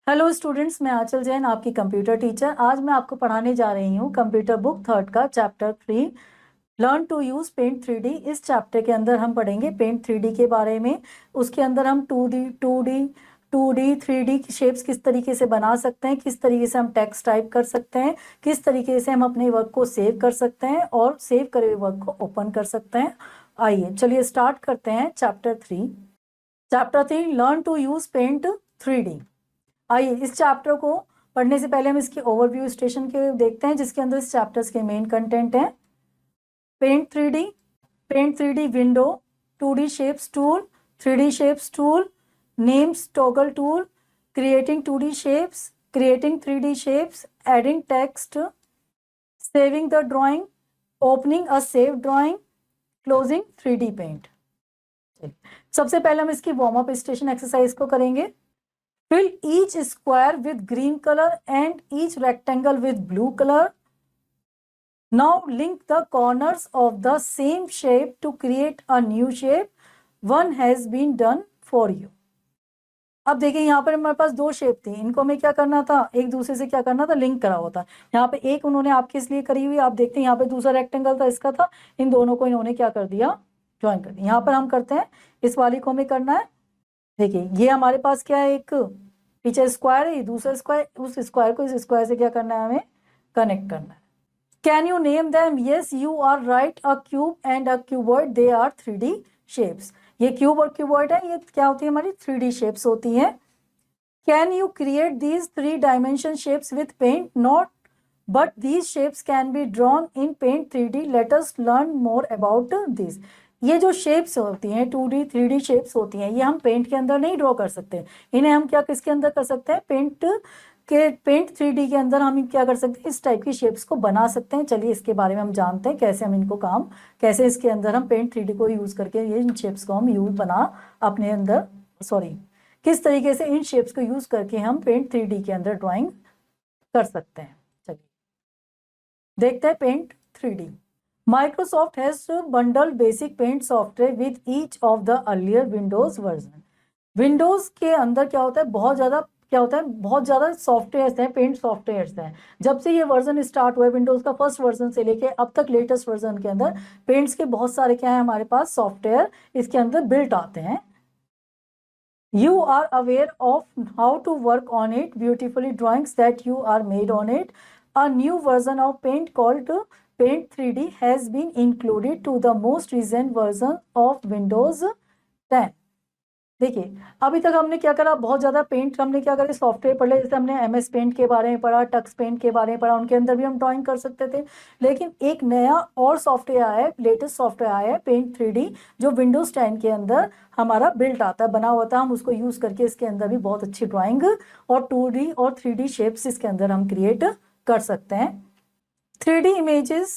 Hello students, मैं आंचल जैन, आपकी computer teacher. आज मैं आपको पढ़ाने जा रही हूँ कंप्यूटर बुक थर्ड का chapter 3 learn to use paint 3D। इस चैप्टर के अंदर हम पढ़ेंगे पेंट 3D के बारे में। उसके अंदर हम 2D 3D की शेप्स किस तरीके से बना सकते हैं, किस तरीके से हम टेक्स्ट टाइप कर सकते हैं, किस तरीके से हम अपने वर्क को सेव कर सकते हैं और सेव करे हुए वर्क को ओपन कर सकते हैं। आइए चलिए स्टार्ट करते हैं chapter 3 learn to use paint 3D। आइए इस चैप्टर को पढ़ने से पहले हम इसकी ओवरव्यू स्टेशन के देखते हैं, जिसके अंदर इस चैप्टर्स के मेन कंटेंट हैं। Paint 3D window, 2D shapes tool, 3D shapes tool, names toggle tool, creating 2D shapes, creating 3D shapes, adding text, saving the drawing, opening a save drawing, closing 3D paint. सबसे पहले हम इसकी warm up station exercise को करेंगे। Fill each square with green color and each rectangle with blue color. Now link the corners of the same shape to create a new shape. One has been done for you. अब देखिए यहाँ पर हमारे पास दो shape थी, इनको हमें क्या करना था, एक दूसरे से क्या करना था, लिंक करा हुआ था। यहाँ पे एक उन्होंने आपके इसलिए करी हुई, आप देखते हैं यहाँ पे दूसरा रेक्टेंगल था, इसका था, इन दोनों को इन्होंने क्या कर दिया, ज्वाइन कर दिया। यहाँ पर हम करते हैं, इस वाली को हमें करना है। देखिए ये हमारे पास क्या है, एक पीछे स्क्वायर है, दूसरा स्क्वायर, उस स्क्वायर को इस स्क्वायर से क्या करना है, हमें कनेक्ट करना है। Can you name them? Yes you are right, a cube and a cuboid, they are 3D shapes. ये क्यूब और क्यूबॉइड है, ये क्या होती है, हमारी 3D शेप्स होती हैं। Can you create these 3 dimension shapes with paint? Not, but these shapes can be drawn in paint 3D। Let us learn more about this. ये जो शेप्स होती हैं 2D 3D शेप्स होती हैं, ये हम पेंट के अंदर नहीं ड्रॉ कर सकते। इन्हें हम क्या किसके अंदर कर सकते हैं, पेंट 3D के अंदर हम क्या कर सकते हैं, इस टाइप की शेप्स को बना सकते हैं। चलिए इसके बारे में हम जानते हैं, कैसे हम इनको कैसे इसके अंदर हम पेंट 3D को यूज करके ये इन शेप्स को हम अपने अंदर किस तरीके से इन शेप्स को यूज करके हम पेंट 3D के अंदर ड्रॉइंग कर सकते हैं। चलिए देखते हैं paint 3D। Microsoft has bundled basic paint software with each of the earlier Windows version. Windows के अंदर क्या होता है, बहुत ज़्यादा सॉफ्टवेयर्स हैं, पेंट सॉफ्टवेयर्स हैं। जब से ये वर्जन स्टार्ट हुआ है विंडोज़ का, फर्स्ट वर्जन से लेके अब तक लेटेस्ट वर्जन के अंदर पेंट्स के बहुत सारे क्या है हमारे पास सॉफ्टवेयर इसके अंदर बिल्ट आते हैं। You are aware of how to work on it, beautifully drawings that you are made on it. A new version of Paint called Paint 3D has been included to the most recent version of Windows 10. देखिए अभी तक हमने क्या करा, बहुत ज़्यादा paint हमने क्या करा, सॉफ्टवेयर पढ़ लिया। जैसे हमने MS पेंट के बारे में पढ़ा, टक्स पेंट के बारे में पढ़ा, उनके अंदर भी हम ड्राइंग कर सकते थे। लेकिन एक नया और सॉफ्टवेयर आया है, लेटेस्ट सॉफ्टवेयर आया है पेंट 3D, जो विंडोज़ 10 के अंदर हमारा बिल्ट आता है, बना हुआ था। हम उसको यूज़ करके इसके अंदर भी बहुत अच्छी ड्राइंग और 2D और 3D शेप्स इसके अंदर हम क्रिएट कर सकते हैं। 3D images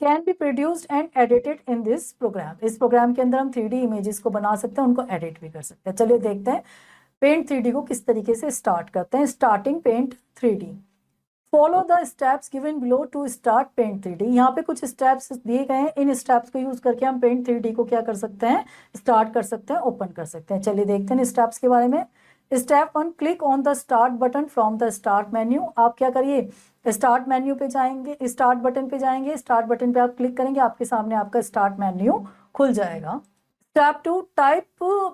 can be produced and edited in this program. इस प्रोग्राम के अंदर हम 3D इमेजेस को बना सकते हैं, उनको एडिट भी कर सकते हैं। चलिए देखते हैं पेंट 3D को किस तरीके से स्टार्ट करते हैं। Starting paint 3D। Follow the steps given below to start paint 3D। यहाँ पे कुछ स्टेप्स दिए गए हैं, इन स्टेप्स को यूज करके हम पेंट 3D को क्या कर सकते हैं, स्टार्ट कर सकते हैं, ओपन कर सकते हैं। चलिए देखते हैं स्टेप्स के बारे में। Step 1, click on the start button from the start menu. आप क्या करिए, स्टार्ट मेन्यू पे जाएंगे, स्टार्ट बटन पे जाएंगे, स्टार्ट बटन पे आप क्लिक करेंगे, आपके सामने आपका स्टार्ट मेन्यू खुल जाएगा। Step 2, type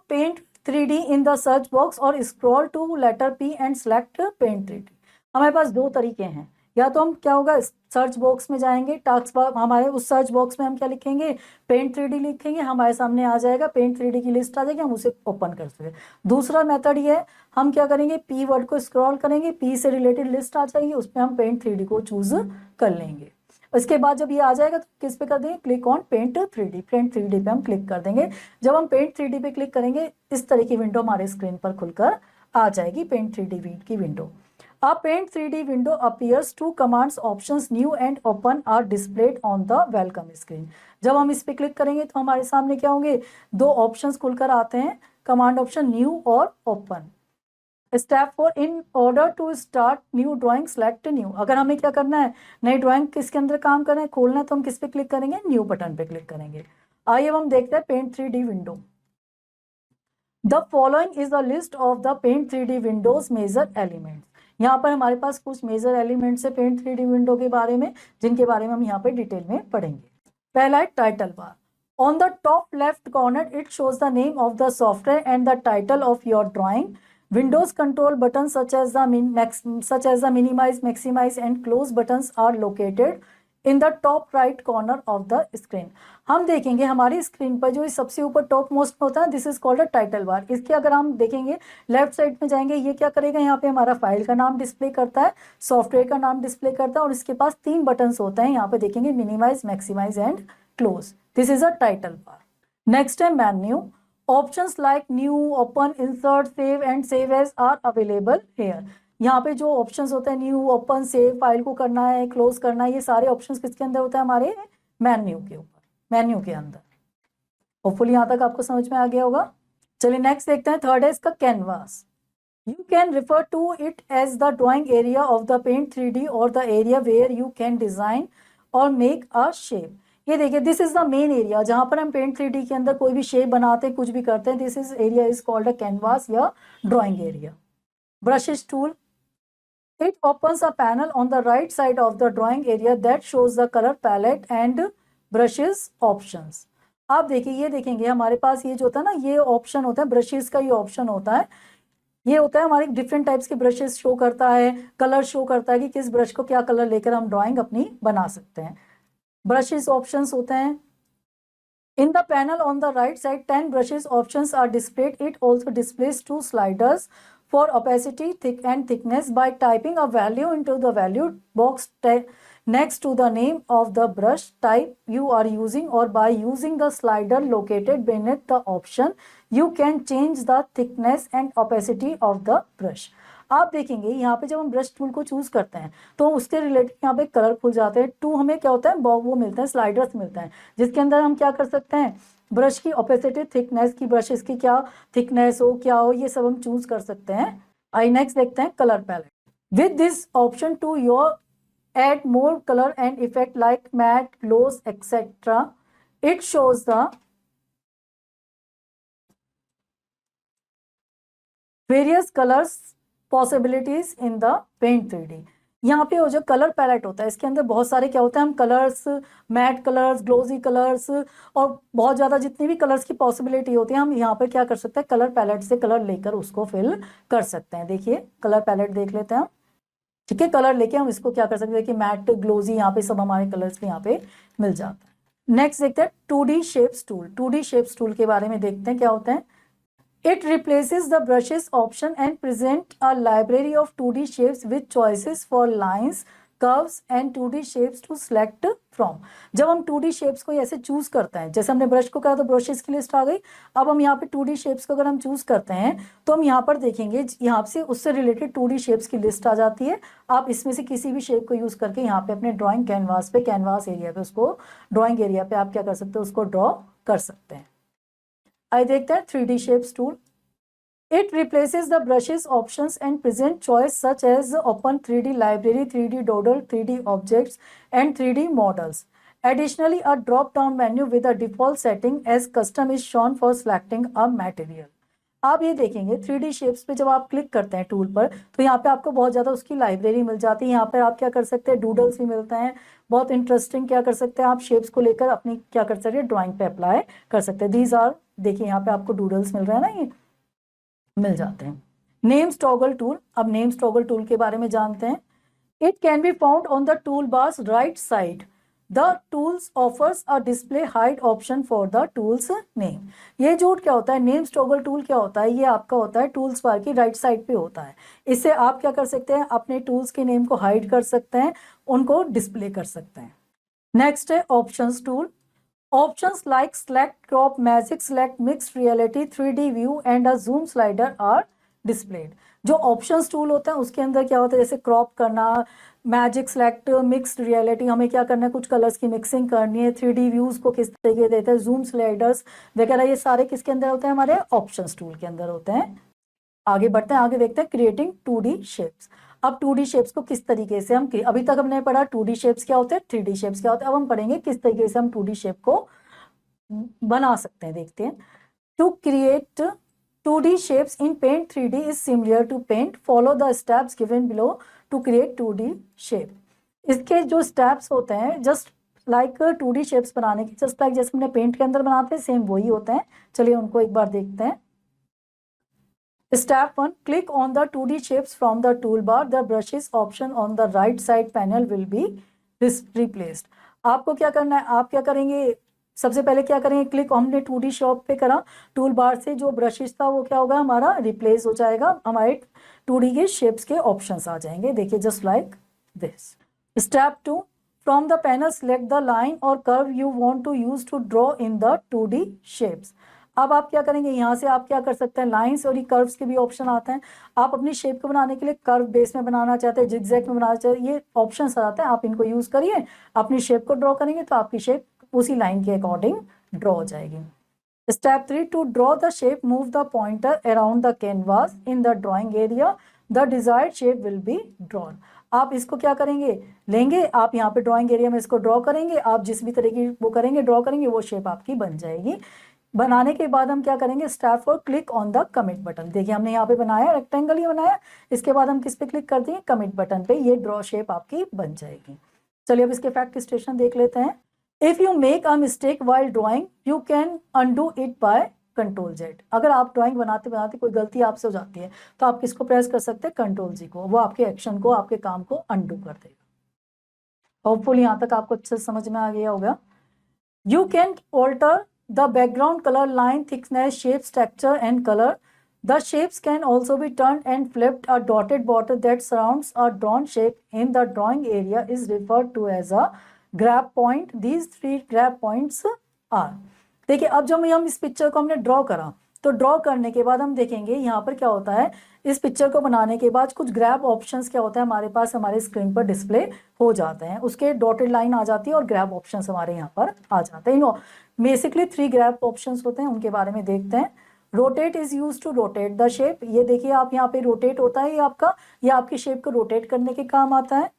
paint 3D in the search box और scroll to letter P and select paint 3D। हमारे पास दो तरीके हैं, या तो हम क्या होगा सर्च बॉक्स में जाएंगे, टास्क बार हमारे उस सर्च बॉक्स में हम क्या लिखेंगे, पेंट 3D लिखेंगे, हमारे सामने आ जाएगा पेंट 3D की लिस्ट आ जाएगी, हम उसे ओपन कर सकते हैं। दूसरा मेथड ये है, हम क्या करेंगे, P वर्ड को स्क्रॉल करेंगे, P से रिलेटेड लिस्ट आ जाएगी, उसमें हम पेंट 3D को चूज कर लेंगे। इसके बाद जब ये आ जाएगा तो किस पे कर देंगे, click on paint 3D। Paint 3D पे हम क्लिक कर देंगे। जब हम पेंट 3D पे क्लिक करेंगे, इस तरह की विंडो हमारे स्क्रीन पर खुलकर आ जाएगी, पेंट 3D की window. A Paint 3D window appears. Two commands options new and open are displayed on the welcome screen. जब हम इस पे क्लिक करेंगे तो हमारे सामने क्या होंगे, दो ऑप्शंस खुलकर आते हैं, कमांड ऑप्शन न्यू और open. Step 4, in order to start new drawing select new. अगर हमें क्या करना है, नई ड्राइंग किसके अंदर काम करना है, खोलना है, तो हम किस पे क्लिक करेंगे, न्यू बटन पे क्लिक करेंगे। आइए अब हम देखते हैं paint 3D window. The following is the list of the paint 3D windows major elements. यहाँ पर हमारे पास कुछ मेजर एलिमेंट्स है पेंट 3D विंडो के बारे में, जिनके बारे में हम यहाँ पे डिटेल में पढ़ेंगे। पहला है title bar. On the top left corner it shows the name of the software and the title of your drawing. Windows control buttons such as the minimize, maximize and close buttons are located in the top right corner of the screen। हम देखेंगे हमारी screen पर जो सबसे ऊपर top most में होता है, this is called a title बार। इसके अगर हम देखेंगे लेफ्ट साइड में जाएंगे, ये क्या करेगा, यहाँ पे हमारा फाइल का नाम डिस्प्ले करता है, सॉफ्टवेयर का नाम डिस्प्ले करता है, और इसके पास 3 बटन्स होते हैं। यहाँ पे देखेंगे minimise, maximise and close. This is a title bar. Next है menu. Options like new, open, insert, save and save as are available here। यहाँ पे जो ऑप्शंस होते हैं न्यू, ओपन, सेव, फाइल को करना है, क्लोज करना है, ये सारे ऑप्शंस किसके अंदर होते हैं, हमारे मेन्यू के ऊपर, मेन्यू के अंदर। होपफुली यहाँ तक आपको समझ में आ गया होगा। चलिए नेक्स्ट देखते हैं। थर्ड है इसका canvas. You can refer to it as the drawing area of the paint 3D और the area where you can design और मेक अ शेप। ये देखिए this is the main area जहां पर हम पेंट 3D के अंदर कोई भी शेप बनाते हैं, कुछ भी करते हैं। This is area is called a canvas या drawing area. Brushes tool. It opens a panel on the right side of the drawing area that shows the colour palette and brushes options. आप देखिए, ये देखेंगे हमारे पास ये जो होता है ना, ये ऑप्शन होता है ब्रशेस का, ये ऑप्शन होता है, ये होता है हमारे डिफरेंट टाइप्स के ब्रशेस शो करता है, कलर शो करता है कि किस ब्रश को क्या कलर लेकर हम ड्राइंग अपनी बना सकते हैं। ब्रशेस ऑप्शंस होते हैं। In the panel on the right side, 10 brushes options are displayed. It also displays 2 sliders for opacity, thick and thickness. By typing a value into the value box next to the name of the brush type you are using, or by using the slider located beneath the option, you can change the thickness and opacity of the brush। आप देखेंगे यहाँ पे जब हम brush tool को choose करते हैं तो उसके रिलेटेड यहाँ पे कलर खुल जाते हैं। 2 हमें क्या होता है, वो मिलते हैं, स्लाइडर्स मिलते हैं, जिसके अंदर हम क्या कर सकते हैं, ब्रश की ओपेसिटी, थिकनेस की, ब्रशेस की क्या थिकनेस हो, क्या हो, ये सब हम चूज कर सकते हैं। आई नेक्स्ट देखते हैं colour palette. With this option to your add more color and effect like matte, gloss, etc. It shows the various colors possibilities in the Paint 3D। यहाँ पे वो जो कलर पैलेट होता है इसके अंदर बहुत सारे क्या होता है, हम कलर्स, मैट कलर्स, ग्लोजी कलर्स और बहुत ज़्यादा जितनी भी कलर्स की पॉसिबिलिटी होती है, हम यहाँ पे क्या कर सकते हैं, कलर पैलेट से कलर लेकर उसको फिल कर सकते हैं। देखिए कलर पैलेट देख लेते हैं हम, ठीक है, कलर लेके हम इसको क्या कर सकते हैं कि मैट, ग्लोजी, यहाँ पे सब हमारे कलर्स भी यहाँ पे मिल जाता है। नेक्स्ट देखते हैं 2D shapes tool. 2D shapes tool के बारे में देखते हैं क्या होते हैं। It replaces the brushes option and present a library of 2D shapes with choices for lines, curves and 2D shapes to select from। जब हम 2D shapes को ऐसे चूज करते हैं, जैसे हमने ब्रश को करा तो ब्रशेस की लिस्ट आ गई, अब हम यहाँ पे 2D shapes को अगर हम चूज करते हैं तो हम यहाँ पर देखेंगे, यहाँ से उससे रिलेटेड 2D shapes की लिस्ट आ जाती है। आप इसमें से किसी भी शेप को यूज करके यहाँ पे अपने ड्रॉइंग कैनवास पे, कैनवास एरिया पे, उसको ड्रॉइंग एरिया पे आप क्या कर सकते हो, उसको ड्रॉ कर सकते हैं। आई देखते हैं 3D shapes tool। It replaces the brushes options and present choice such as open 3D library, 3D doodle, 3D objects and 3D models। Additionally, a drop-down menu with a default setting as custom is shown for selecting a material। आप ये देखेंगे 3D shapes पे जब आप click करते हैं tool पर, तो यहाँ पे आपको बहुत ज़्यादा उसकी लाइब्रेरी मिल जाती है। यहाँ पर आप क्या कर सकते हैं, डूडल्स भी मिलते हैं, बहुत इंटरेस्टिंग क्या कर सकते हैं आप, शेप्स को लेकर अपनी क्या कर सकते हैं, ड्राइंग पे अप्लाई कर सकते हैं। दीज आर, देखिए यहाँ पे आपको डूडल्स मिल रहे हैं ना, ये मिल जाते हैं। Names toggle tool. अब नेम्स टॉगल टूल के बारे में जानते हैं। It can be found on the tool bars right side. The tools offers a display hide option for the tools name. ये जो क्या होता है, नेम्स टॉगल टूल क्या होता है, ये आपका होता है टूल्स बार की राइट साइड पे होता है। इससे आप क्या कर सकते हैं, अपने टूल्स के नेम को हाइड कर सकते हैं, उनको डिस्प्ले कर सकते हैं। नेक्स्ट है options tool. Options like select, crop, magic, select, mixed reality, 3D view and a zoom slider are displayed। जो ऑप्शंस टूल होता है उसके अंदर क्या होता है, जैसे क्रॉप करना, मैजिक सेलेक्ट, मिक्स्ड रियलिटी, हमें क्या करना है, कुछ कलर्स की मिक्सिंग करनी है, 3D व्यूज को किस तरीके देते हैं, जूम स्लाइडर्स वगैरह, ये सारे किसके अंदर होते हैं, हमारे ऑप्शंस टूल के अंदर होते हैं। आगे बढ़ते हैं, आगे देखते हैं क्रिएटिंग 2D शेप्स। अब 2D शेप्स को किस तरीके से हम, अभी तक हमने पढ़ा 2D शेप्स क्या होते हैं, 3D शेप्स क्या होते हैं, अब हम पढ़ेंगे किस तरीके से हम 2D शेप को बना सकते हैं। देखते हैं। To create 2D shapes in Paint 3D is similar to Paint. Follow the steps given below to create 2D shape. इसके जो steps होते हैं जस्ट लाइक 2D shapes बनाने के, जस्ट लाइक जैसे हमने पेंट के अंदर बनाते हैं सेम वही होते हैं. चलिए उनको एक बार देखते हैं. Step 1, click on the 2D shapes from the toolbar. The brushes option on the right side panel will be replaced. आपको क्या करना है, आप क्या करेंगे, सबसे पहले क्या करेंगे, क्लिक हमने 2D शेप पे करा, टूल बार से जो ब्रशेस था वो क्या होगा हमारा रिप्लेस हो जाएगा, हमारे 2D के शेप्स के ऑप्शंस आ जाएंगे. देखिए just like this. Step 2, from the panel select the line और curve you want to use to draw in the 2D shapes. अब आप क्या करेंगे, यहाँ से आप क्या कर सकते हैं, लाइंस और ये कर्व्स के भी ऑप्शन आते हैं. आप अपनी शेप को बनाने के लिए कर्व बेस में बनाना चाहते हैं, जिगजैग में बनाना चाहते हैं, ये ऑप्शंस आते हैं, आप इनको यूज करिए. अपनी शेप को ड्रॉ करेंगे तो आपकी शेप उसी लाइन के अकॉर्डिंग ड्रॉ हो जाएगी. Step 3, to draw the shape move the pointer around the canvas in the drawing area. The desired shape will be drawn. आप इसको क्या करेंगे, लेंगे आप यहाँ पे ड्रॉइंग एरिया में इसको ड्रॉ करेंगे. आप जिस भी तरह की वो करेंगे ड्रॉ करेंगे वो शेप आपकी बन जाएगी. बनाने के बाद हम क्या करेंगे, step 4, click on the commit button. देखिए हमने यहाँ पे बनाया रेक्टेंगल ही बनाया, इसके बाद हम किस पे क्लिक कर देंगे, कमिट बटन पे, ये ड्रॉ शेप आपकी बन जाएगी. चलिए अब इसके फैक्ट स्टेशन देख लेते हैं. If you make a mistake while drawing you can undo it by control Z. अगर आप ड्राइंग बनाते बनाते कोई गलती आपसे हो जाती है तो आप किसको प्रेस कर सकते हैं, कंट्रोल जी को. वो आपके एक्शन को, आपके काम को अनडू कर देगा. होपफुली यहाँ तक आपको अच्छे से समझ में आ गया होगा. You can alter the background color, line thickness, shape, texture and color. The shapes can also be turned and flipped. A dotted border that surrounds a drawn shape in the drawing area is referred to as a grab point. These 3 grab points are. देखिए अब जब हम इस picture को हमने draw करा तो draw करने के बाद हम देखेंगे यहाँ पर क्या होता है, इस पिक्चर को बनाने के बाद कुछ ग्रैब ऑप्शंस क्या होता है हमारे पास हमारे स्क्रीन पर डिस्प्ले हो जाते हैं. उसके डॉटेड लाइन आ जाती है और ग्रैब ऑप्शंस हमारे यहाँ पर आ जाते हैं. बेसिकली 3 ग्रैब ऑप्शंस होते हैं, उनके बारे में देखते हैं. Rotate is use to rotate the shape. ये देखिए आप यहाँ पे रोटेट होता है, ये आपका, ये आपकी शेप को रोटेट करने के काम आता है.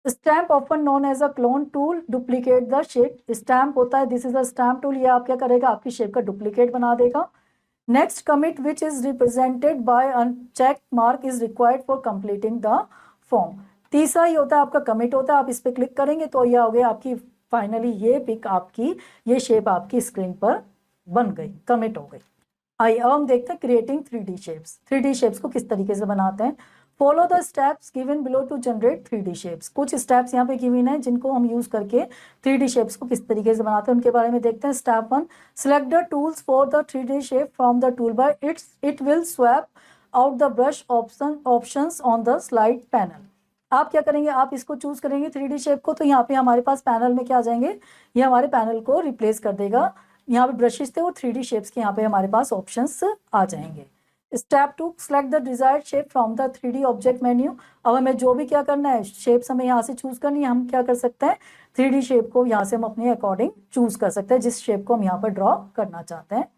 Stamp often known as a clone tool, duplicate the shape. Stamp होता है, this is a stamp tool, ये आप क्या करेगा, आपकी शेप का डुप्लीकेट बना देगा. Next, commit which is represented by uncheck mark is required for completing the form. तीसरा ही होता है आपका कमिट होता है, आप इस पे क्लिक करेंगे तो ये हो गया आपकी फाइनली ये पिक आपकी, ये शेप आपकी स्क्रीन पर बन गई, कमिट हो गई. आइए अब हम देखते हैं creating 3D shapes. 3D shapes को किस तरीके से बनाते हैं. Follow the steps given below to generate 3D shapes. कुछ स्टेप्स यहाँ पे गिवन है जिनको हम यूज करके 3D शेप्स को किस तरीके से बनाते हैं उनके बारे में देखते हैं. Step 1, select the tools for the 3D shape from the tool bar. It will swap out the brush options on the slide panel. आप क्या करेंगे, आप इसको चूज करेंगे 3D शेप को, तो यहाँ पे हमारे पास पैनल में क्या आ जाएंगे, ये हमारे पैनल को रिप्लेस कर देगा. यहाँ पे ब्रशेस थे वो 3D शेप्स के यहाँ पे हमारे पास ऑप्शंस आ जाएंगे. Step 2, select the desired shape from the 3D object menu. अब हमें जो भी क्या करना है, शेप्स हमें यहाँ से चूज करनी है, हम क्या कर सकते हैं 3D शेप को यहाँ से हम अपने अकॉर्डिंग चूज कर सकते हैं जिस शेप को हम यहाँ पर ड्रॉ करना चाहते हैं.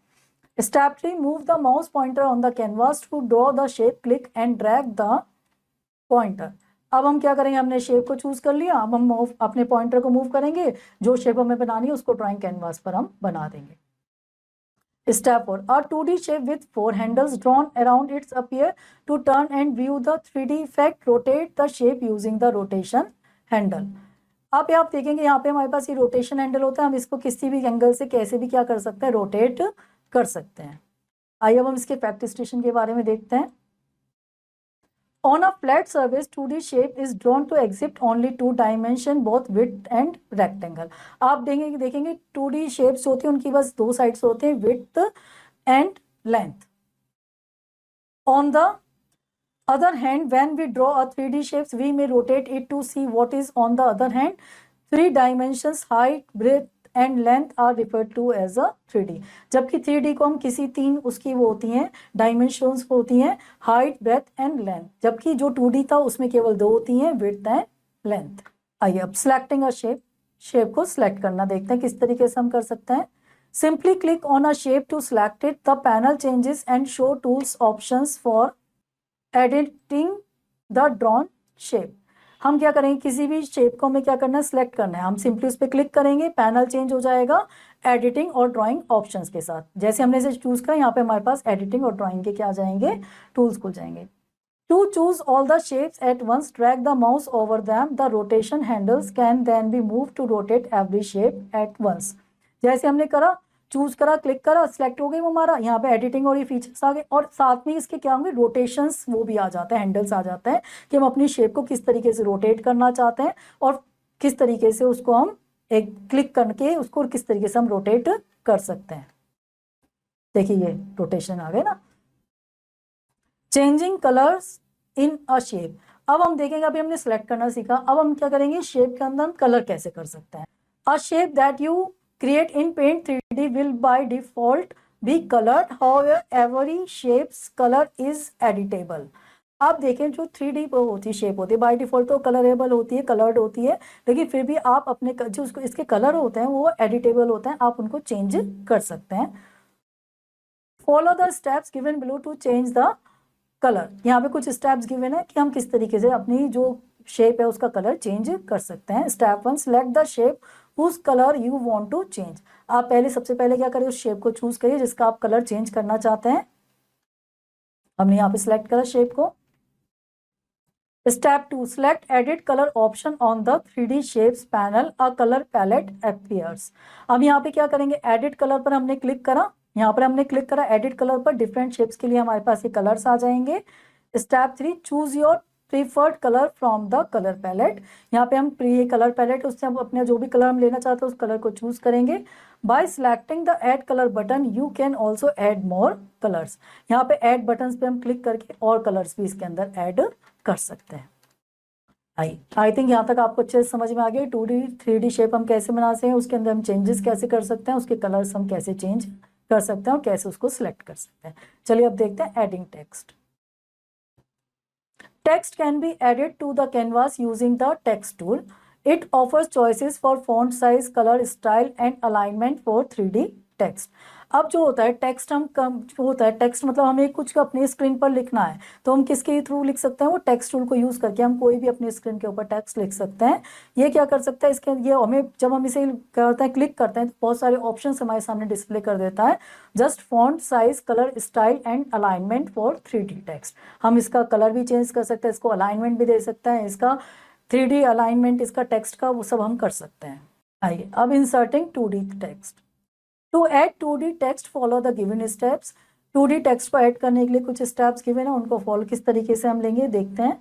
Step 3, move the mouse pointer on the canvas to draw the shape. Click and drag the pointer. अब हम क्या करेंगे, हमने शेप को चूज कर लिया, अब हम अपने पॉइंटर को मूव करेंगे, जो शेप हमें बनानी है उसको ड्राइंग कैनवास पर हम बना देंगे. Step 4, a 2D shape with 4 handles drawn around its appear. To turn and view the 3D effect, rotate the shape using the rotation handle. आप देखेंगे यहाँ पे हमारे पास ये रोटेशन हैंडल होता है, हम इसको किसी भी एंगल से कैसे भी क्या कर सकते हैं, रोटेट कर सकते हैं. आइए अब हम इसके फैक्ट स्टेशन के बारे में देखते हैं. On a flat surface, 2D shape is drawn to exhibit only 2 dimension, both width and rectangle. आप देखेंगे 2D shapes होती हैं, उनकी बस 2 sides होते हैं, width and length. On the other hand, when we draw a 3D shapes, we may rotate it to see what is on the other hand. 3 dimensions, height, breadth and length are referred to as a 3D. जबकि 3D को हम किसी 3 उसकी वो होती हैं dimensions होती हैं, हाइट, ब्रेथ एंड लेंथ. जबकि जो 2D था उसमें केवल 2 होती हैं, विड्थ एंड लेंथ. आइए अब सिलेक्टिंग अ शेप, शेप को सिलेक्ट करना देखते हैं किस तरीके से हम कर सकते हैं. Simply click on a shape to select it. The panel changes and show tools options for editing the drawn shape. हम क्या करेंगे, किसी भी शेप को हमें क्या करना है, सिलेक्ट करना है। हम सिंपली उस पर क्लिक करेंगे, पैनल चेंज हो जाएगा एडिटिंग और ड्राइंग ऑप्शंस के साथ। जैसे हमने इसे चूज करा, यहाँ पे हमारे पास एडिटिंग और ड्राइंग के क्या आ जाएंगे, टूल्स खुल जाएंगे। To choose all the shapes at once, drag the mouse over them. The rotation handles can then be moved to rotate every shape at once. जैसे हमने करा, चूज करा, क्लिक करा, सिलेक्ट हो गई वो हमारा, यहाँ पे एडिटिंग और ये फीचर्स आ गए, और साथ में इसके क्या होंगे, रोटेशंस वो भी आ जाते हैं, हैंडल्स आ जाते हैं कि हम अपनी शेप को किस तरीके से रोटेट करना चाहते हैं और किस तरीके से उसको हम एक क्लिक करके उसको किस तरीके से हम रोटेट कर सकते हैं। देखिए ये रोटेशन आ गए ना। चेंजिंग कलर्स इन अ शेप, अब हम देखेंगे, अभी हमने सेलेक्ट करना सीखा, अब हम क्या करेंगे, शेप के अंदर हम कलर कैसे कर सकते हैं। A shape that you create in paint 3D will by default be coloured, however every shape's colour is editable. आप देखें जो 3D होती है शेप होती है बाय डिफॉल्ट तो कलरेबल होती है, कलर्ड होती है, लेकिन फिर भी आप अपने जो उसको इसके कलर होते हैं वो एडिटेबल होते हैं, आप उनको चेंज कर सकते हैं। Follow the steps given below to change the colour, यहाँ पे कुछ स्टेप्स गिवन है कि हम किस तरीके से अपनी जो शेप है उसका कलर चेंज कर सकते हैं। Step 1, select the shape whose colour you want to change. आप पहले सबसे पहले क्या करिए, उस शेप को चूज करिए जिसका आप कलर चेंज करना चाहते हैं। हमने यहाँ पे सिलेक्ट करा शेप को। Step 2, select edit colour option on the 3D shapes panel, a colour palette appears. अब यहाँ पे क्या करेंगे, एडिट कलर पर हमने क्लिक करा, यहाँ पर हमने क्लिक करा एडिट कलर पर, डिफरेंट शेप्स के लिए हमारे पास ये कलर्स आ जाएंगे। Step 3, choose your preferred colour from the colour palette, यहाँ पे हम प्री कलर पैलेट उससे हम अपने जो भी कलर हम लेना चाहते हैं उस कलर को चूज करेंगे। Bye selecting the add colour button you can also add more colours, यहाँ पे ऐड बटन पे हम क्लिक करके और कलर्स भी इसके अंदर ऐड कर सकते हैं। आई थिंक यहाँ तक आपको अच्छे से समझ में आ गया 2D 3D शेप हम कैसे बनाते हैं, उसके अंदर हम चेंजेस कैसे कर सकते हैं, उसके कलर्स हम कैसे चेंज कर सकते हैं और कैसे उसको सिलेक्ट कर सकते हैं। चलिए अब देखते हैं adding text. Text can be added to the canvas using the text tool. It offers choices for font size, colour, style and alignment for 3D text. अब जो होता है टेक्स्ट, हम कम जो होता है टेक्स्ट मतलब हमें कुछ अपनी स्क्रीन पर लिखना है तो हम किसके थ्रू लिख सकते हैं, वो टेक्स्ट टूल को यूज करके हम कोई भी अपनी स्क्रीन के ऊपर टेक्स्ट लिख सकते हैं। ये क्या कर सकता है, इसके ये हमें जब हम इसे करते हैं क्लिक करते हैं तो बहुत सारे ऑप्शन हमारे सामने डिस्प्ले कर देता है। Just font size, colour, style and alignment for 3D text. हम इसका कलर भी चेंज कर सकते हैं, इसको अलाइनमेंट भी दे सकते हैं, इसका 3D अलाइनमेंट इसका टेक्स्ट का वो सब हम कर सकते हैं। आइए अब inserting 2D text. To add 2D text follow the given steps. 2D text को ऐड करने के लिए कुछ स्टेप्स गिवन है, उनको फॉलो किस तरीके से हम लेंगे देखते हैं।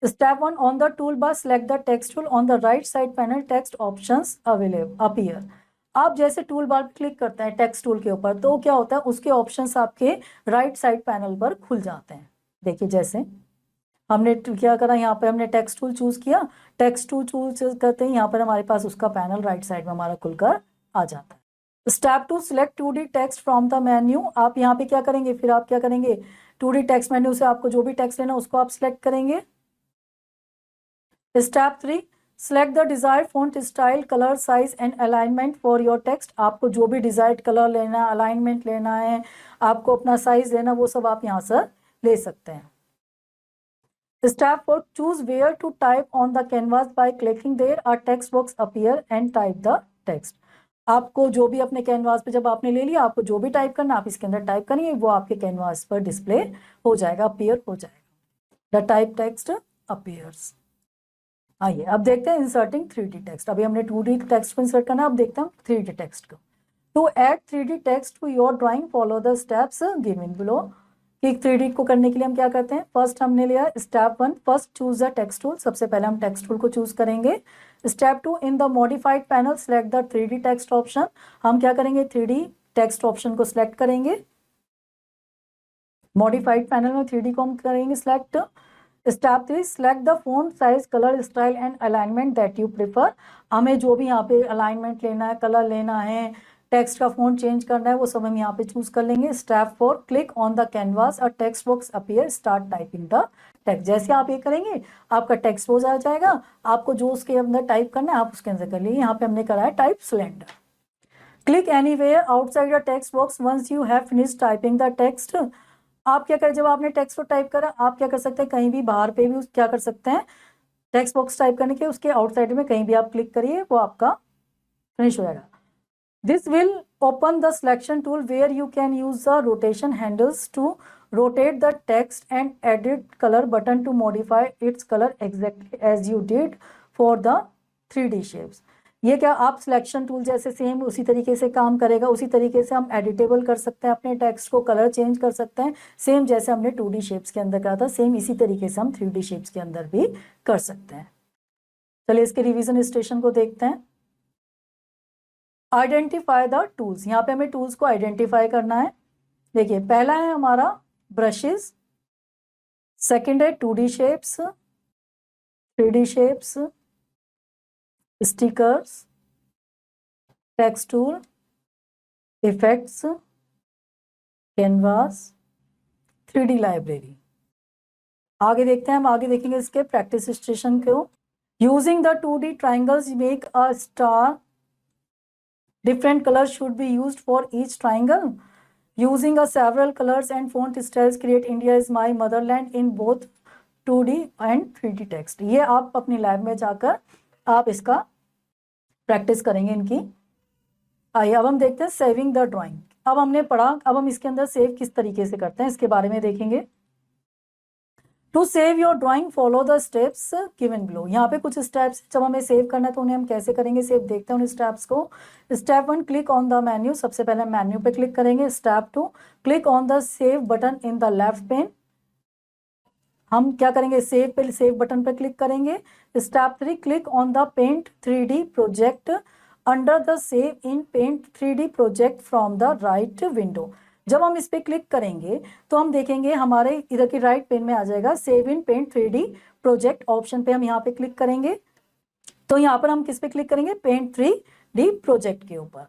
Step 1, on the tool bar select the text tool, on the right side panel text options available appear. आप जैसे टूल बार क्लिक करते हैं टेक्स्ट टूल के ऊपर तो क्या होता है, उसके ऑप्शंस आपके राइट साइड पैनल पर खुल जाते हैं। देखिए जैसे हमने क्या करा, यहाँ पे हमने टेक्स्ट टूल चूज किया, टेक्स्ट टूल चूज करते हैं यहाँ पर हमारे पास उसका पैनल राइट साइड में हमारा खुलकर आ जाता है। Step 2, select 2D text from the menu. आप यहाँ पे क्या करेंगे, फिर आप क्या करेंगे, 2D टेक्स्ट मेन्यू से आपको जो भी टेक्स्ट लेना उसको आप सिलेक्ट करेंगे। Step 3, select the desired font style, colour, size and alignment for your text. आपको जो भी डिजायर्ड कलर लेना, अलाइनमेंट लेना है, आपको अपना साइज लेना, वो सब आप यहाँ से ले सकते हैं। Step 4, choose where to type on the canvas by clicking there. A text box appear and type the text. आपको जो भी अपने कैनवास पे जब आपने ले लिया, आपको जो भी टाइप करना आप इसके अंदर टाइप करेंगे, वो आपके कैनवास पर डिस्प्ले हो जाएगा, अपीयर हो जाएगा। The type text appears. आइए अब देखते हैं इंसर्टिंग 3D टेक्स्ट। अभी हमने 2D टेक्स्ट को इंसर्ट करना, अब देखते हैं 3D टेक्स्ट को। To add 3D text to your drawing follow the steps given below. कि 3D को करने के लिए हम क्या करते हैं, फर्स्ट हमने लिया step 1, first choose the text tool. सबसे पहले हम टेक्स्ट टूल को चूज करेंगे। Step 2, in the modified panel select the 3D text option. हम क्या करेंगे, 3D टेक्स्ट ऑप्शन को सिलेक्ट करेंगे। मॉडिफाइड पैनल में 3D को हम करेंगे select. Step 3, select the font size, colour, style and alignment that you prefer. हमें जो भी यहाँ पे अलाइनमेंट लेना है, कलर लेना है, टेक्स्ट का फॉन्ट चेंज करना है, वो सब हम यहाँ पे चूज कर लेंगे। Step 4, click on the canvas, a text box appear, start typing the text. जैसे आप ये करेंगे आपका टेक्स्ट हो जाएगा, आपको जो उसके अंदर टाइप करना है आप उसके अंदर कर लीजिए। यहाँ पे हमने करा है type cylinder. Click anywhere outside the text box once you have finish typing the text. आप क्या करें, जब आपने टेक्स्ट को टाइप करा आप क्या कर सकते हैं, कहीं भी बाहर पे भी क्या कर सकते हैं, टेक्स्ट बॉक्स टाइप करने के उसके आउटसाइड में कहीं भी आप क्लिक करिए, वो आपका फिनिश हो जाएगा. This will open the selection tool where you can use the rotation handles to rotate the text and edit color button to modify its color exactly as you did for the 3D shapes. ये क्या आप selection tool जैसे same उसी तरीके से काम करेगा, उसी तरीके से हम एडिटेबल कर सकते हैं, अपने टेक्स्ट को कलर चेंज कर सकते हैं, सेम जैसे हमने 2D शेप्स के अंदर करा था, सेम इसी तरीके से हम 3D शेप्स के अंदर भी कर सकते हैं. चलिए इसके रिवीजन स्टेशन को देखते हैं. आइडेंटिफाई द टूल्स, यहाँ पे हमें टूल्स को आइडेंटिफाई करना है. देखिए पहला है हमारा ब्रशेस, सेकंड है 2D shapes, 3D shapes, stickers, text tool, effects, canvas, 3D library. आगे देखते हैं, हम आगे देखेंगे इसके प्रैक्टिस स्टेशन को. Using the 2D triangles make a star. Different colors should be used for each triangle. Using a several colors and font styles create India is my motherland in both 2D and 3D text. ये आप अपनी lab में जाकर आप इसका practice करेंगे इनकी. आइए अब हम देखते हैं सेविंग द ड्राइंग. अब हमने पढ़ा, अब हम इसके अंदर सेव किस तरीके से करते हैं इसके बारे में देखेंगे. To save your drawing follow the steps given below. यहाँ पे कुछ स्टेप्स जब हमें सेव करना है तो उन्हें हम कैसे करेंगे सेव, देखते हैं उन स्टेप्स को. Step 1 click on the menu. सबसे पहले मेन्यू पे क्लिक करेंगे. Step 2 click on the save button in the left pane. हम क्या करेंगे, सेव पे सेव बटन पे क्लिक करेंगे. Step 3 click on the paint 3D project under the save in paint 3D project from the right window. जब हम इस पे क्लिक करेंगे तो हम देखेंगे हमारे इधर की राइट पेन में आ जाएगा save in paint 3D project option पे हम यहाँ पे क्लिक करेंगे. तो यहाँ पर हम किस पे क्लिक करेंगे, पेंट 3D प्रोजेक्ट के ऊपर.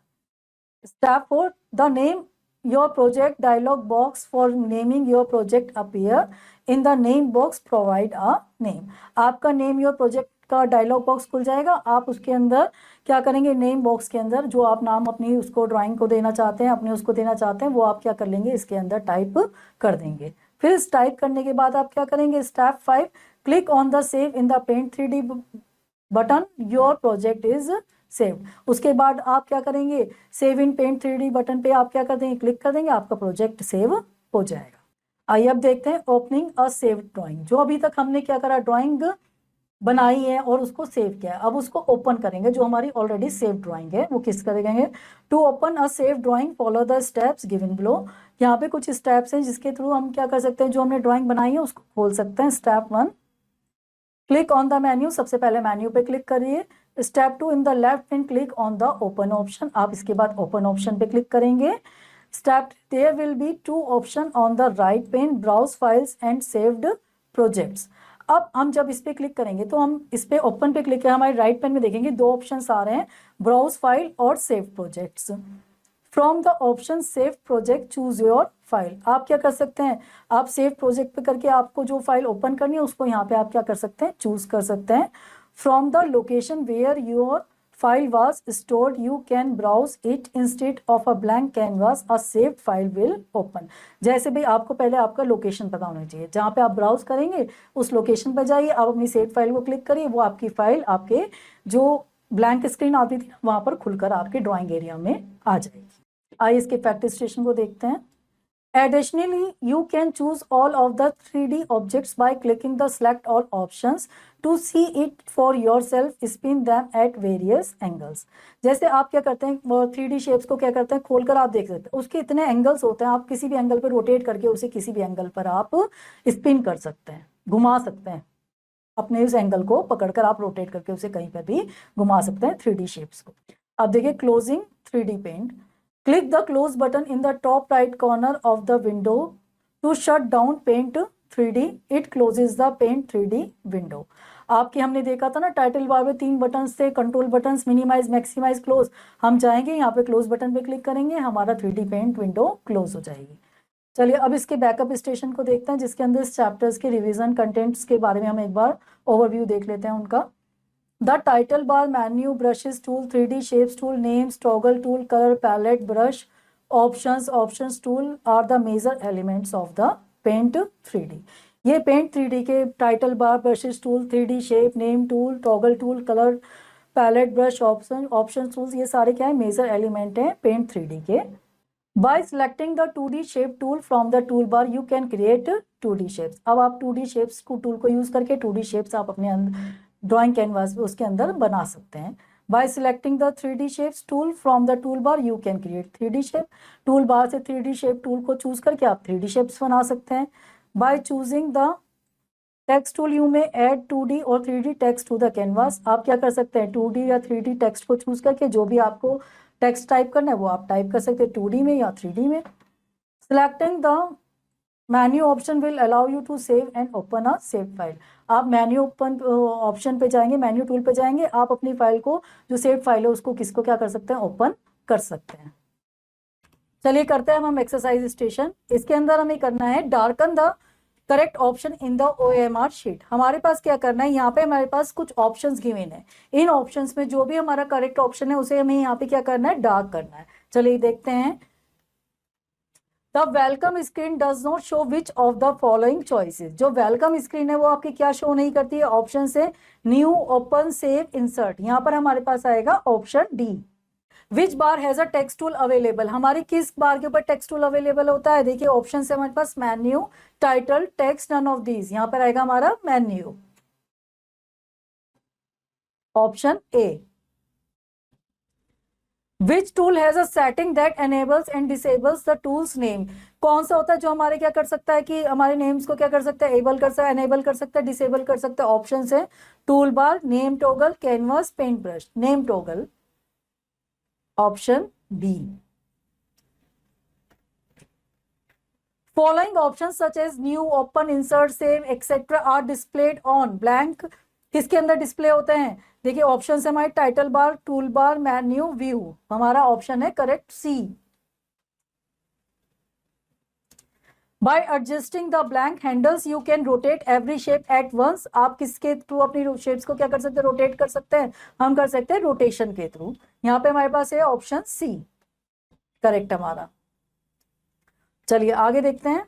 Step 4 the name your project dialog box for naming your project appear in the name box provide a name. आपका नेम योर प्रोजेक्ट का डायलॉग बॉक्स खुल जाएगा. आप उसके अंदर क्या करेंगे, नेम बॉक्स के अंदर जो आप नाम अपनी उसको ड्राइंग को देना चाहते हैं, अपने उसको देना चाहते हैं, वो आप क्या कर लेंगे, इसके अंदर टाइप कर देंगे. फिर इस टाइप करने के बाद आप क्या करेंगे, step 5 click on the save in the paint 3D button your project is saved. उसके बाद आप क्या करेंगे, save in paint 3D button पे आप क्या कर देंगे, क्लिक कर देंगे, आपका प्रोजेक्ट सेव हो जाएगा. आइए अब देखते हैं ओपनिंग अ सेव्ड ड्राइंग. जो अभी तक हमने क्या करा, ड्राइंग बनाई है और उसको सेव किया है, अब उसको ओपन करेंगे. जो हमारी ऑलरेडी सेव ड्राइंग है वो किस करेंगे. To open a save drawing follow the steps given below. यहाँ पे कुछ स्टेप्स हैं जिसके थ्रू हम क्या कर सकते हैं, जो हमने ड्राइंग बनाई है उसको खोल सकते हैं. Step 1 click on the menu. सबसे पहले मेन्यू पे क्लिक करिए. Step 2 in the left pane click on the open option. आप इसके बाद ओपन ऑप्शन पे क्लिक करेंगे. Step there will be 2 option on the right pane, browse files and saved projects. अब हम जब इस पे क्लिक करेंगे तो हम इस पे ओपन पे क्लिक करें, हमारे राइट पेन में देखेंगे 2 ऑप्शंस आ रहे हैं, ब्राउज फाइल और save projects. From the option save project choose your file. आप क्या कर सकते हैं, आप सेव प्रोजेक्ट पे करके आपको जो फाइल ओपन करनी है उसको यहाँ पे आप क्या कर सकते हैं, चूज कर सकते हैं. From the location where your file was stored you can browse it instead of a blank canvas a saved file will open. जैसे भाई आपको पहले आपका लोकेशन पता होना चाहिए, जहाँ पे आप ब्राउज करेंगे उस लोकेशन पर जाइए, आप अपनी सेव फाइल को क्लिक करिए, वो आपकी फाइल आपके जो ब्लैंक स्क्रीन आती थी वहाँ पर खुलकर आपके ड्राइंग एरिया में आ जाएगी. आइए इसके प्रैक्टिस स्टेशन को देखते हैं. Additionally, you can choose all of the 3D objects by clicking the select all options to see it for yourself. Spin them at various angles. जैसे आप क्या करते हैं, 3D शेप्स को क्या करते हैं, खोलकर आप देख सकते हैं, उसके इतने एंगल्स होते हैं, आप किसी भी एंगल पर रोटेट करके उसे किसी भी एंगल पर आप स्पिन कर सकते हैं, घुमा सकते हैं. अपने उस एंगल को पकड़कर आप रोटेट करके उसे कहीं पर भी घुमा सकते हैं 3D शेप्स को. अब देखिए closing 3D paint. Click the close button in the top right corner of the window to shut down Paint 3D. It closes the Paint 3D window. आपके हमने देखा था ना टाइटल बार में 3 बटन थे, control button, minimise, maximise, close. हम जाएंगे यहाँ पे क्लोज बटन पे क्लिक करेंगे, हमारा 3D पेंट विंडो क्लोज हो जाएगी. चलिए अब इसके बैकअप स्टेशन को देखते हैं जिसके अंदर इस चैप्टर्स के रिविजन कंटेंट्स के बारे में हम एक बार ओवरव्यू देख लेते हैं उनका. The title bar, menu, brushes tool, 3D shapes tool, names, toggle tool, color palette, brush, options tool are the major elements of the Paint 3D. ये पेंट 3D के title bar, brushes tool, 3D shape, name tool, toggle tool, colour palette, brush option tools, ये सारे क्या है, major element हैं paint 3D के। Bye selecting the 2D shape tool from the tool bar you can create 2D shapes. अब आप 2D shapes को tool को यूज करके 2D शेप्स आप अपने ड्राइंग कैनवास पे उसके अंदर बना सकते हैं। Bye selecting the 3D shapes tool from the tool bar you can create 3D shape. Tool bar से 3D शेप टूल को चूज करके आप 3D शेप्स बना सकते हैं। By choosing the text tool you में ऐड 2D और 3D text to the canvas. आप क्या कर सकते हैं, 2D या 3D टेक्स्ट को चूज करके जो भी आपको टेक्स्ट टाइप करना है वो आप टाइप कर सकते हैं 2D में या 3D में। Selecting the menu option will allow you to save and open a save file. आप मेन्यू ओपन ऑप्शन पे जाएंगे, मेन्यू टूल पे जाएंगे, आप अपनी फाइल को जो सेव फाइल है उसको किसको क्या कर सकते हैं, ओपन कर सकते हैं। चलिए करते हैं हम एक्सरसाइज स्टेशन। इसके अंदर हमें करना है darken the correct option in the OMR sheet. हमारे पास क्या करना है, यहाँ पे हमारे पास कुछ ऑप्शंस गिवन है, इन ऑप्शंस में जो भी हमारा करेक्ट ऑप्शन है उसे हमें यहाँ पे क्या करना है, डार्क करना है। चलिए देखते हैं। The welcome screen does not show which of the following choices. जो वेलकम स्क्रीन है वो आपकी क्या शो नहीं करती है, ऑप्शन से न्यू, ओपन, सेव, इंसर्ट। यहाँ पर हमारे पास आएगा option D. Which bar has a text tool available. हमारी किस बार के ऊपर टेक्स्ट टूल अवेलेबल होता है, देखिए ऑप्शन से हमारे पास menu, title, text, none of these. यहां पर आएगा हमारा menu, option A. Which tool has a setting that enables and disables the tools name. कौन सा होता है जो हमारे क्या कर सकता है कि हमारे नेम्स को क्या कर सकता है, एबल कर सकता है, एनेबल कर सकता है, डिसेबल कर सकता है। ऑप्शन है tool bar, name toggle, canvas, paint brush. Name toggle, option B. Following options such as new, open, insert, save, etc. are displayed on blank। किसके अंदर डिस्प्ले होते हैं, देखिए ऑप्शन है हमारे title bar, tool bar, menu, view. हमारा option है correct C. By adjusting the blank handles you can rotate every shape at once. आप किसके थ्रू अपनी शेप्स को क्या कर सकते हैं, रोटेट कर सकते हैं, हम कर सकते हैं रोटेशन के थ्रू। यहाँ पे हमारे पास है ऑप्शन सी करेक्ट हमारा। चलिए आगे देखते हैं।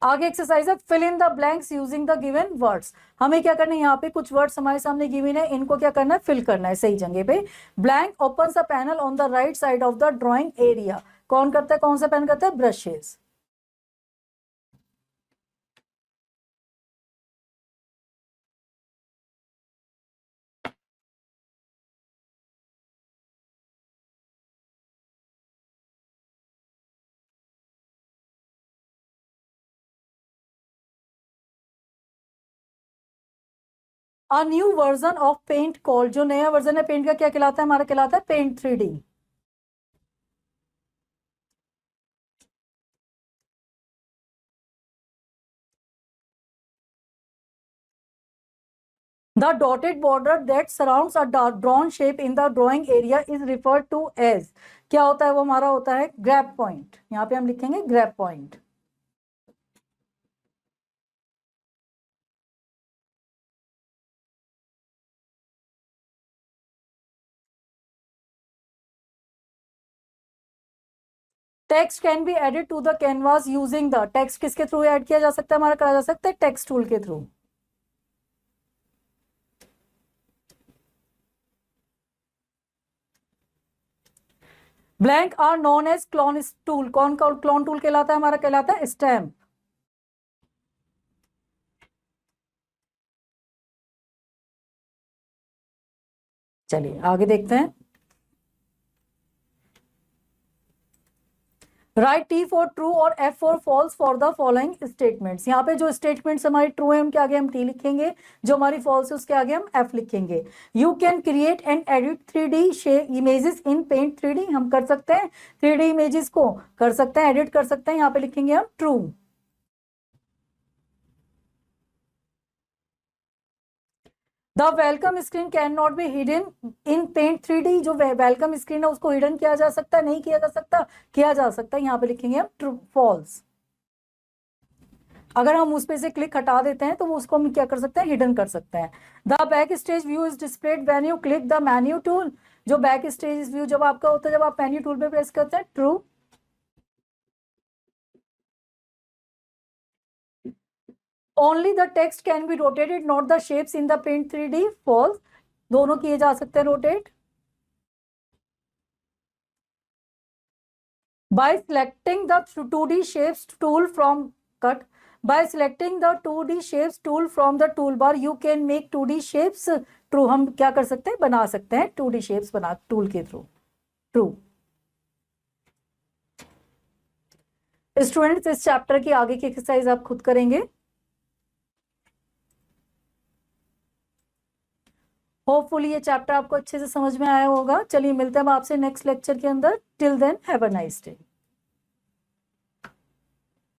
आगे एक्सरसाइज है fill in the blanks using the given words. हमें क्या करना है, यहाँ पे कुछ वर्ड्स हमारे सामने गिवन है, इनको क्या करना है, फिल करना है सही जगह पे। Blank opens a panel on the right side of the drawing area. कौन करता है, कौन सा पेन करता है, brushes. A new version of paint called, जो नया वर्जन है पेंट का क्या कहलाता है, हमारा कहलाता है paint 3D। The dotted border that surrounds a drawn shape in the drawing area is referred to as, क्या होता है वो, हमारा होता है ग्रैब पॉइंट। यहाँ पे हम लिखेंगे grab point. Text can be added to the canvas using the, text किसके थ्रू ऐड किया जा सकता है, हमारा करा जा सकता है टेक्स्ट टूल के थ्रू। Blank are known as clone tool. कौन क्लोन टूल कहलाता है, हमारा कहलाता है स्टैम्प। चलिए आगे देखते हैं। राइट टी फॉर ट्रू और F for false for the following statements. यहाँ पे जो स्टेटमेंट्स हमारी ट्रू है उनके आगे हम टी लिखेंगे, जो हमारी फॉल्स है उसके आगे हम एफ लिखेंगे। You can create and edit 3D images in paint 3D। हम कर सकते हैं 3D इमेजेस को कर सकते हैं, एडिट कर सकते हैं, यहाँ पे लिखेंगे हम true. The welcome screen can not be hidden in paint 3D। जो वेलकम स्क्रीन है उसको हिडन किया जा सकता है, नहीं किया जा सकता, किया जा सकता है। यहाँ पे लिखेंगे हम ट्रू, फॉल्स। अगर हम उस पे से क्लिक हटा देते हैं तो वो उसको हम क्या कर सकते हैं, हिडन कर सकते हैं। The back stage view is displayed when you click the menu tool. जो बैक स्टेज व्यू जब आपका होता है, जब आप मेन्यू टूल पे प्रेस करते हैं, true. Only the text can be rotated, not the shapes in the paint 3D, false. दोनों किए जा सकते हैं rotate. By selecting the 2D shapes tool from cut. By selecting the 2D shapes tool from the toolbar, you can make 2D shapes true. हम क्या कर सकते हैं, बना सकते हैं 2D shapes बना टूल के थ्रू। ट्रू। स्टूडेंट्स, इस चैप्टर की आगे की एक्सरसाइज आप खुद करेंगे। होपफुली ये चैप्टर आपको अच्छे से समझ में आया होगा। चलिए मिलते हैं हम आपसे नेक्स्ट लेक्चर के अंदर। Till then have a nice day.